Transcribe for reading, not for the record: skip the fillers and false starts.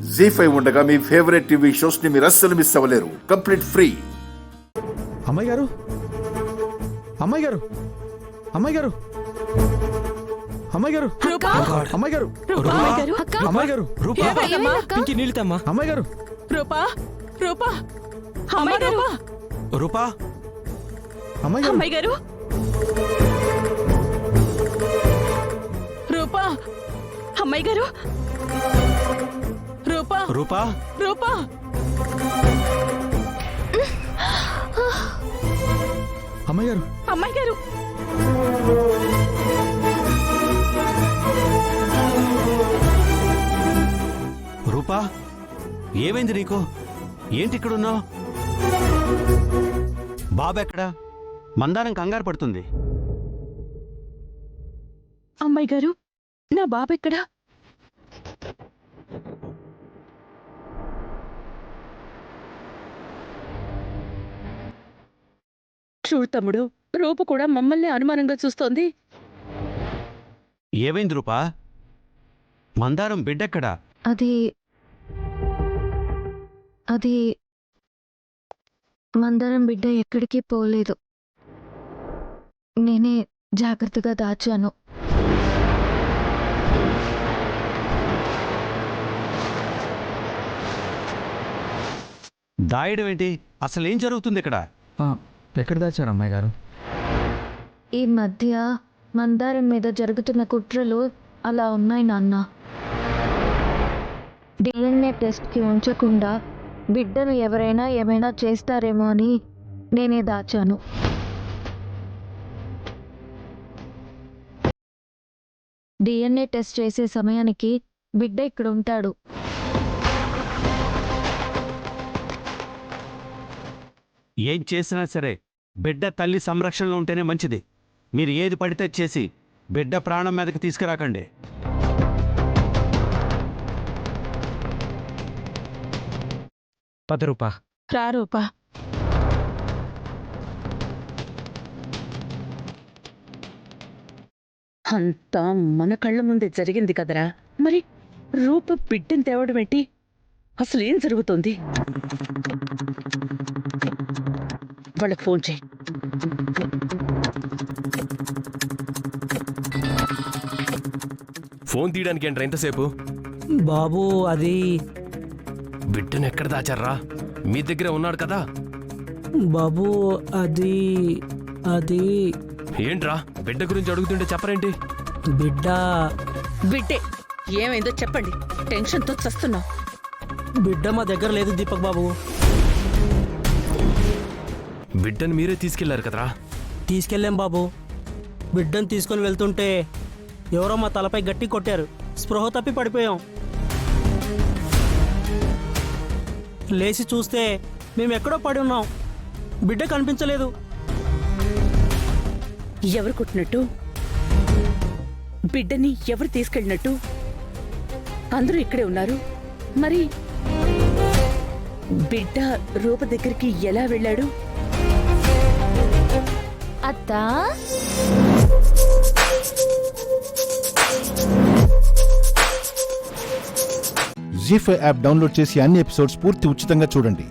జీ5 ఉండగా మీ favourite TV shows ని మీరు అస్సలు మిస్ అవ్వలేరు. Complete free. అమ్మాయి గారు, అమ్మాయి గారు, అమ్మాయి గారు, అమ్మాయి గారు, అమ్మాయి గారు, అమ్మాయి గారు, పింకి నీళ్ళు తమ్మా. అమ్మాయి గారు, రూపా రూపా అమ్మాయి గారు, రూపా, అమ్మాయి గారు, అమ్మాయి గారు, రూపా అమ్మాయి గారు, రూపా రూపా, రూపా అమ్మాయి గారు, అమ్మాయి గారు, రూపా, ఏమైంది నీకు? ఏంటి ఇక్కడున్నావు? బాబెక్కడా? మందారం కంగారు పడుతుంది. అమ్మాయి గారు, నా బాబు ఎక్కడా? చూడు తమ్ముడు, రూపు కూడా మమ్మల్ని అనుమానంగా చూస్తోంది. ఏమైంది రూపా? మందారం బిడ్డెక్కడా? అది అది మందారం బిడ్డ ఎక్కడికి పోలేదు. నేనే జాగ్రత్తగా దాచాను. దాయడం ఏంటి? అసలేం జరుగుతుంది ఇక్కడ? ఎక్కడ దాచారు అమ్మాయి గారు? ఈ మధ్య మందారం మీద జరుగుతున్న కుట్రలు అలా ఉన్నాయి నాన్న. DNA టెస్ట్కి ఉంచకుండా బిడ్డను ఎవరైనా ఏమైనా చేస్తారేమో అని నేనే దాచాను. DNA టెస్ట్ చేసే సమయానికి బిడ్డ ఇక్కడ ఉంటాడు. ఏం చేసినా సరే బిడ్డ తల్లి సంరక్షణలో ఉంటేనే మంచిది. మీరు ఏది పడితే చేసి బిడ్డ ప్రాణం మీదకి తీసుకురాకండి. రూపా, రా రూపా. అంతా మన కళ్ళ ముందే జరిగింది కదరా, మరి రూప బిడ్డని తేవడం ఏంటి? అసలు ఏం జరుగుతుంది? వాళ్ళకి ఫోన్ చేయి. ఫోన్ తీయడానికి ఏంట్రా ఎంతసేపు? బాబు అది బిడ్డను ఎక్కడ దాచారా? మీ దగ్గర ఉన్నాడు కదా. బాబు అది అది ఏంట్రా బిడ్డ గురించి అడుగుతుంటే చెప్పరేంటి? బిడ్డ బిడ్డే ఏమైందో చెప్పండి, టెన్షన్తో చస్తున్నావు. బిడ్డ మా దగ్గర లేదు దీపక్ బాబు. బిడ్డను మీరే తీసుకెళ్లారు కదరా. తీసుకెళ్ళాం బాబు. బిడ్డను తీసుకొని వెళ్తుంటే ఎవరో మా తలపై గట్టి కొట్టారు. స్పృహ తప్పి పడిపోయాం. లేచి చూస్తే మేము ఎక్కడో పడి ఉన్నాం. బిడ్డ కనిపించలేదు. ఎవరు కొట్టినట్టు? బిడ్డని ఎవరు తీసుకెళ్ళినట్టు? అందరూ ఇక్కడే ఉన్నారు. మరి బిడ్డ రూప దగ్గరికి ఎలా వెళ్ళాడు? అత్తా, జీ5 యాప్ డౌన్లోడ్ చేసి అన్ని ఎపిసోడ్స్ పూర్తి ఉచితంగా చూడండి.